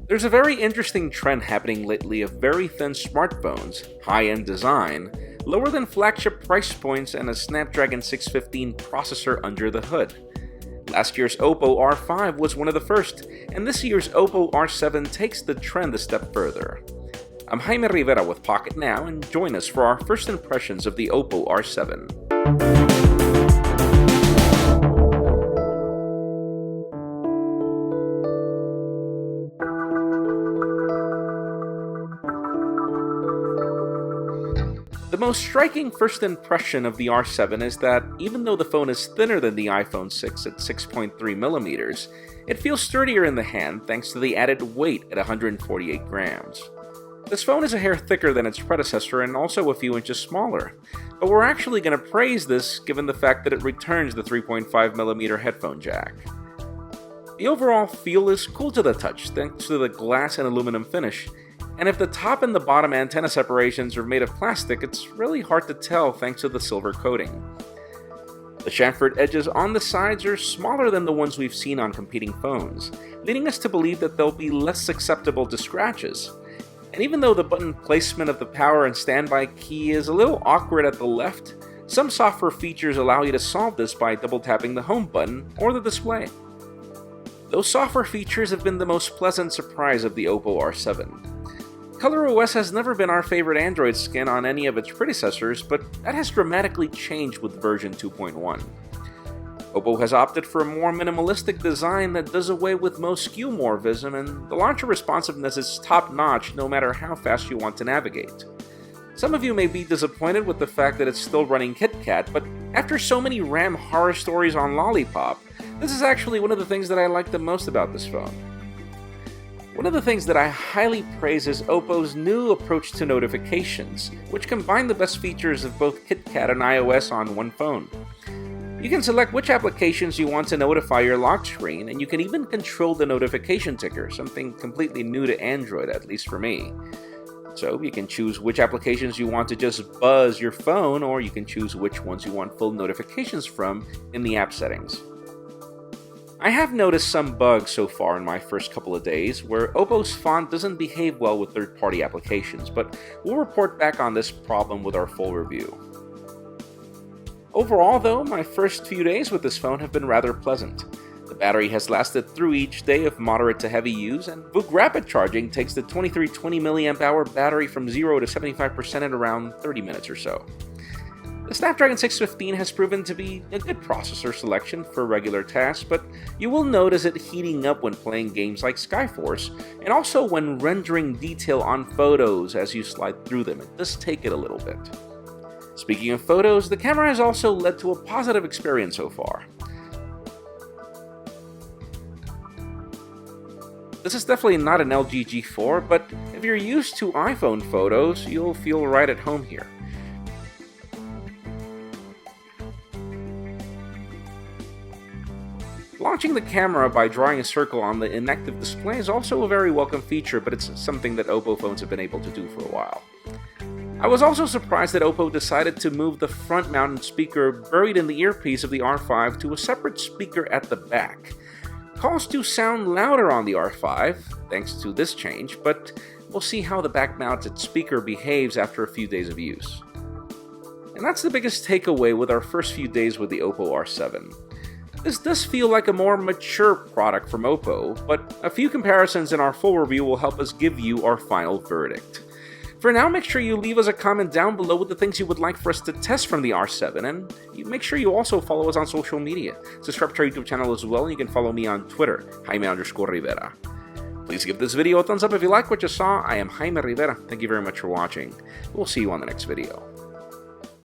There's a very interesting trend happening lately of very thin smartphones, high-end design, lower than flagship price points, and a Snapdragon 615 processor under the hood. Last year's Oppo R5 was one of the first, and this year's Oppo R7 takes the trend a step further. I'm Jaime Rivera with Pocketnow, and join us for our first impressions of the Oppo R7. The most striking first impression of the R7 is that even though the phone is thinner than the iPhone 6 at 6.3mm, it feels sturdier in the hand thanks to the added weight at 148 grams. This phone is a hair thicker than its predecessor and also a few inches smaller, but we're actually going to praise this given the fact that it returns the 3.5mm headphone jack. The overall feel is cool to the touch thanks to the glass and aluminum finish, and if the top and the bottom antenna separations are made of plastic, it's really hard to tell thanks to the silver coating. The chamfered edges on the sides are smaller than the ones we've seen on competing phones, leading us to believe that they'll be less susceptible to scratches. And even though the button placement of the power and standby key is a little awkward at the left, some software features allow you to solve this by double tapping the home button or the display. Those software features have been the most pleasant surprise of the Oppo R7. ColorOS has never been our favorite Android skin on any of its predecessors, but that has dramatically changed with version 2.1. Oppo has opted for a more minimalistic design that does away with most skeuomorphism, and the launcher responsiveness is top-notch no matter how fast you want to navigate. Some of you may be disappointed with the fact that it's still running KitKat, but after so many RAM horror stories on Lollipop, this is actually one of the things that I like the most about this phone. One of the things that I highly praise is Oppo's new approach to notifications, which combine the best features of both KitKat and iOS on one phone. You can select which applications you want to notify your lock screen, and you can even control the notification ticker, something completely new to Android, at least for me. So you can choose which applications you want to just buzz your phone, or you can choose which ones you want full notifications from in the app settings. I have noticed some bugs so far in my first couple of days where Oppo's font doesn't behave well with third-party applications, but we'll report back on this problem with our full review. Overall though, my first few days with this phone have been rather pleasant. The battery has lasted through each day of moderate to heavy use, and VOOC Rapid Charging takes the 2320 mAh battery from 0 to 75% in around 30 minutes or so. The Snapdragon 615 has proven to be a good processor selection for regular tasks, but you will notice it heating up when playing games like Skyforce, and also when rendering detail on photos as you slide through them. It does take it a little bit. Speaking of photos, the camera has also led to a positive experience so far. This is definitely not an LG G4, but if you're used to iPhone photos, you'll feel right at home here. Launching the camera by drawing a circle on the inactive display is also a very welcome feature, but it's something that Oppo phones have been able to do for a while. I was also surprised that Oppo decided to move the front-mounted speaker buried in the earpiece of the R5 to a separate speaker at the back. Calls do sound louder on the R5, thanks to this change, but we'll see how the back-mounted speaker behaves after a few days of use. And that's the biggest takeaway with our first few days with the Oppo R7. This does feel like a more mature product from Oppo, but a few comparisons in our full review will help us give you our final verdict. For now, make sure you leave us a comment down below with the things you would like for us to test from the R7, and make sure you also follow us on social media. Subscribe to our YouTube channel as well, and you can follow me on Twitter, Jaime_Rivera. Please give this video a thumbs up if you like what you saw. I am Jaime Rivera. Thank you very much for watching. We'll see you on the next video.